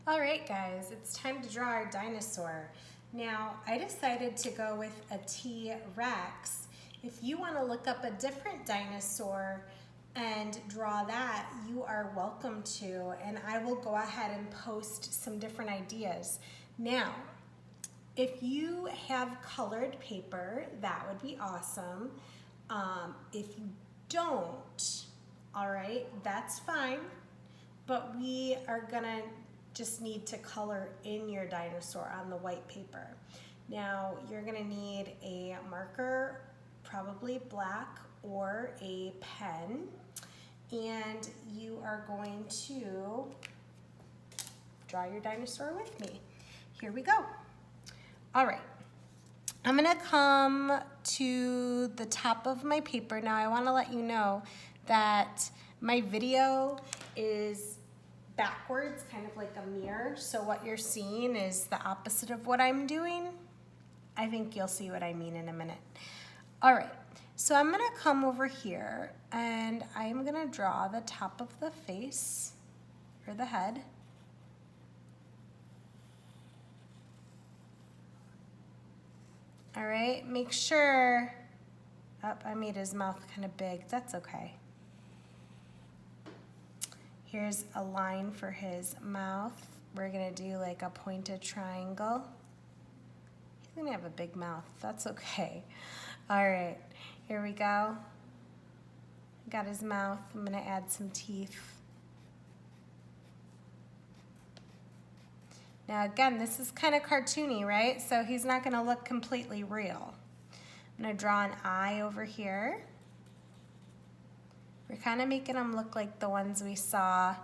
All right, guys, it's time to draw our dinosaur. Now, I decided to go with a T-Rex. If you want to look up a different dinosaur and draw that, you are welcome to, and I will go ahead and post some different ideas. Now, if you have colored paper, that would be awesome. If you don't, all right, that's fine, but we are gonna just need to color in your dinosaur on the white paper. Now, you're gonna need a marker, probably black, or a pen, and you are going to draw your dinosaur with me. Here we go. All right, I'm gonna come to the top of my paper. Now, I wanna let you know that my video is backwards, kind of like a mirror. So what you're seeing is the opposite of what I'm doing. I think you'll see what I mean in a minute. All right, so I'm gonna come over here and I'm gonna draw the top of the face or the head. All right, make sure, I made his mouth kind of big, that's okay. Here's a line for his mouth. We're gonna do like a pointed triangle. He's gonna have a big mouth, that's okay. All right, here we go. Got his mouth, I'm gonna add some teeth. Now again, this is kind of cartoony, right? So he's not gonna look completely real. I'm gonna draw an eye over here. We're kind of making them look like the ones we saw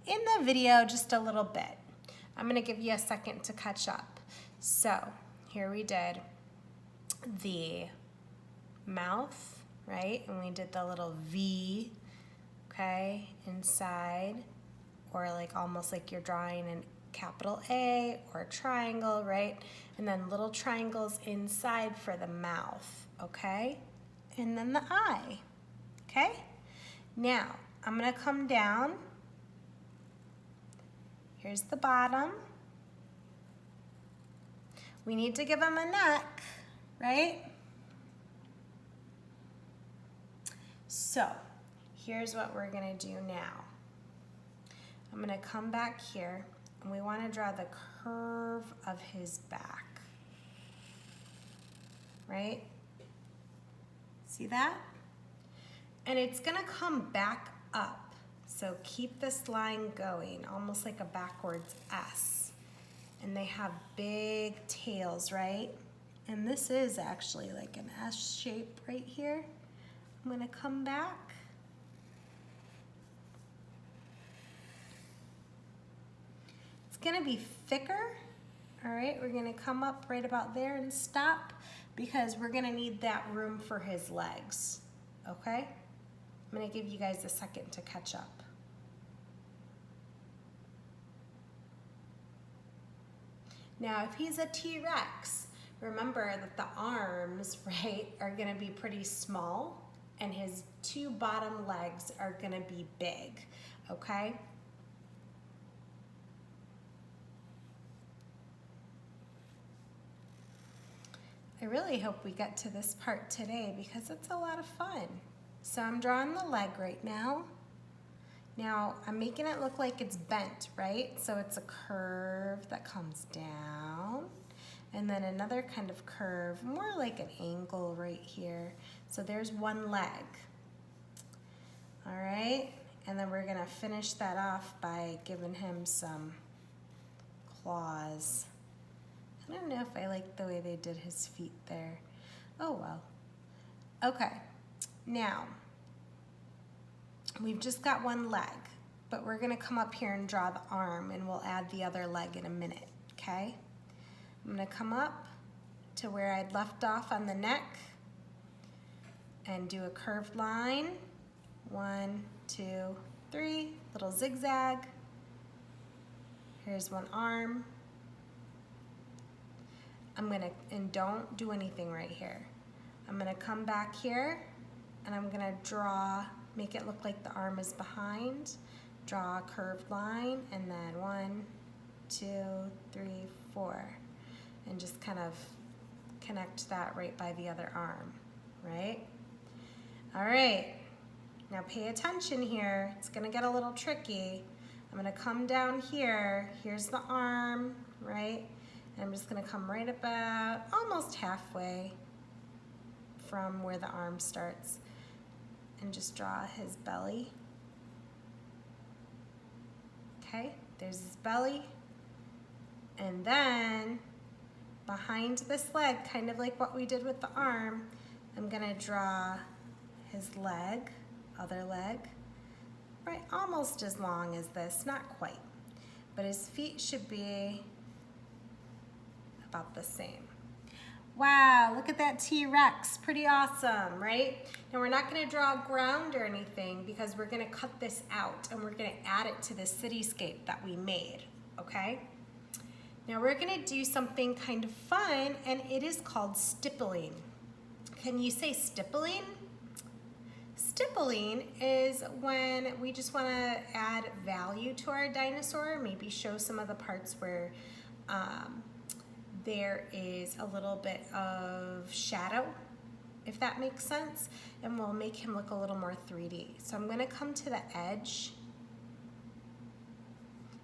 in the video just a little bit. I'm gonna give you a second to catch up. So here we did the mouth, right? And we did the little V, okay, inside, or like almost like you're drawing an capital A or a triangle, right? And then little triangles inside for the mouth, okay? And then the eye, okay? Now, I'm gonna come down. Here's the bottom. We need to give him a neck, right? So, here's what we're gonna do now. I'm gonna come back here and we wanna draw the curve of his back, right? See that? And it's gonna come back up. So keep this line going, almost like a backwards S. And they have big tails, right? And this is actually like an S shape right here. I'm gonna come back. It's gonna be thicker, all right? We're gonna come up right about there and stop because we're gonna need that room for his legs, okay? I'm gonna give you guys a second to catch up. Now, if he's a T-Rex, remember that the arms, right, are gonna be pretty small and his two bottom legs are gonna be big, okay? I really hope we get to this part today because it's a lot of fun. So I'm drawing the leg right now. Now I'm making it look like it's bent, right? So it's a curve that comes down and then another kind of curve, more like an angle right here. So there's one leg, all right? And then we're gonna finish that off by giving him some claws. I don't know if I like the way they did his feet there. Oh well. Okay. Now, we've just got one leg, but we're gonna come up here and draw the arm and we'll add the other leg in a minute, okay? I'm gonna come up to where I'd left off on the neck and do a curved line. 1, 2, 3, little zigzag. Here's one arm. And don't do anything right here. I'm gonna come back here and I'm gonna draw, make it look like the arm is behind, draw a curved line, and then 1, 2, 3, 4. And just kind of connect that right by the other arm, right? All right, now pay attention here. It's gonna get a little tricky. I'm gonna come down here. Here's the arm, right? And I'm just gonna come right about almost halfway from where the arm starts and just draw his belly. Okay, there's his belly. And then behind this leg, kind of like what we did with the arm, I'm gonna draw his leg, other leg, right, almost as long as this, not quite, but his feet should be about the same. Wow, look at that T-Rex, pretty awesome, right? Now we're not gonna draw ground or anything because we're gonna cut this out and we're gonna add it to the cityscape that we made, okay? Now we're gonna do something kind of fun, and it is called stippling. Can you say stippling? Stippling is when we just wanna add value to our dinosaur, maybe show some of the parts where there is a little bit of shadow, if that makes sense, and we'll make him look a little more 3D. So I'm gonna come to the edge,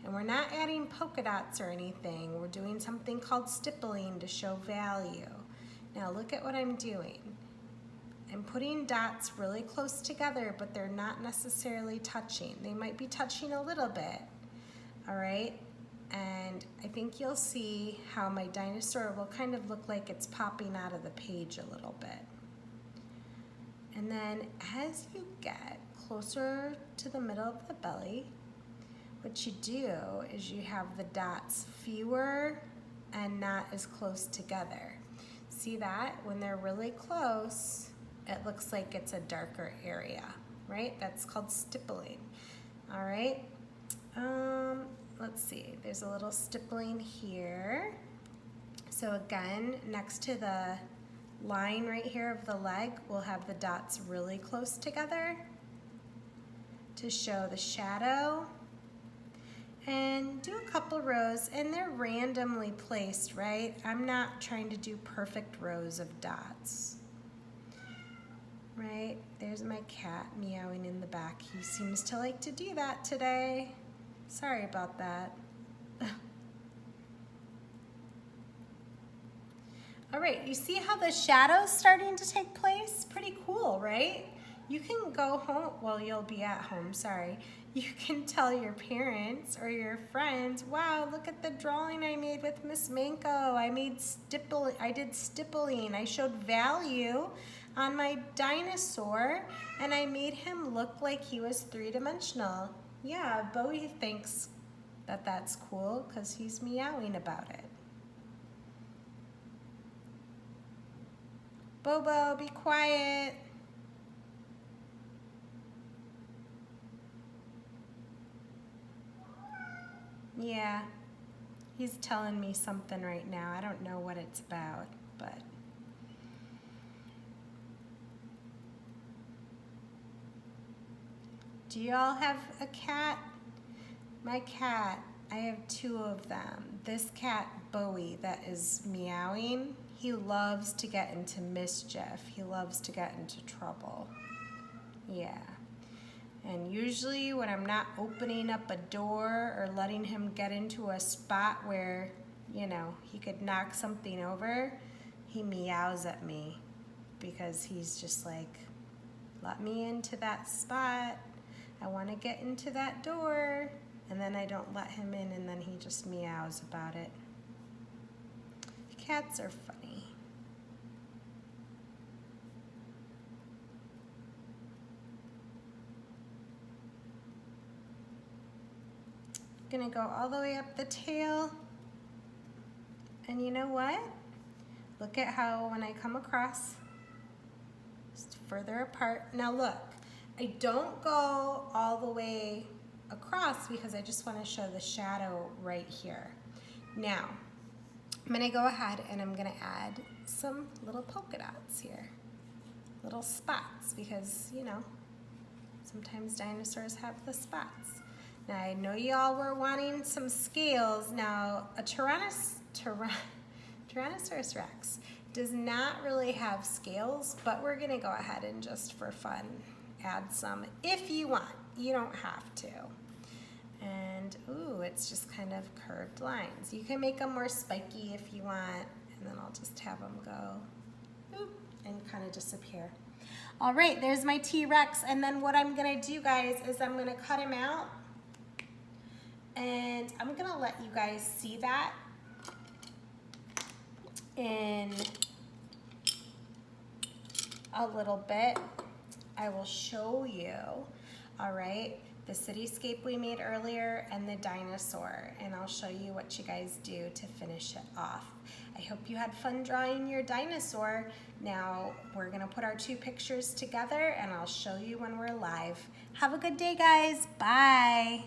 and we're not adding polka dots or anything. We're doing something called stippling to show value. Now look at what I'm doing. I'm putting dots really close together, but they're not necessarily touching. They might be touching a little bit, all right? And I think you'll see how my dinosaur will kind of look like it's popping out of the page a little bit. And then as you get closer to the middle of the belly, what you do is you have the dots fewer and not as close together. See that? When they're really close, it looks like it's a darker area, right? That's called stippling, all right? Let's see, there's a little stippling here. So again, next to the line right here of the leg, we'll have the dots really close together to show the shadow. And do a couple rows, and they're randomly placed, right? I'm not trying to do perfect rows of dots. Right, there's my cat meowing in the back. He seems to like to do that today. Sorry about that. All right, you see how the shadow's starting to take place? Pretty cool, right? You can go home, well, you'll be at home, sorry. You can tell your parents or your friends, wow, look at the drawing I made with Miss Manko. I did stippling. I showed value on my dinosaur, and I made him look like he was 3-dimensional. Yeah, Bowie thinks that that's cool because he's meowing about it. Bobo, be quiet. Yeah, he's telling me something right now. I don't know what it's about, but. Do you all have a cat? My cat, I have 2 of them. This cat, Bowie, that is meowing, he loves to get into mischief. He loves to get into trouble. Yeah. And usually when I'm not opening up a door or letting him get into a spot where, you know, he could knock something over, he meows at me because he's just like, let me into that spot. I want to get into that door. And then I don't let him in, and then he just meows about it. Cats are funny. Gonna go all the way up the tail. And you know what? Look at how when I come across, just further apart. Now look, I don't go all the way across because I just want to show the shadow right here. Now, I'm gonna go ahead and I'm gonna add some little polka dots here. Little spots because, you know, sometimes dinosaurs have the spots. Now I know y'all were wanting some scales. Now a Tyrannosaurus Rex does not really have scales, but we're gonna go ahead and just for fun add some if you want. You don't have to. And ooh, it's just kind of curved lines. You can make them more spiky if you want, and then I'll just have them go oop, and kind of disappear. All right, there's my T-Rex, and then what I'm gonna do, guys, is I'm gonna cut him out, and I'm gonna let you guys see that in a little bit. I will show you, all right, the cityscape we made earlier and the dinosaur, and I'll show you what you guys do to finish it off. I hope you had fun drawing your dinosaur. Now we're gonna put our two pictures together and I'll show you when we're live. Have a good day, guys. Bye.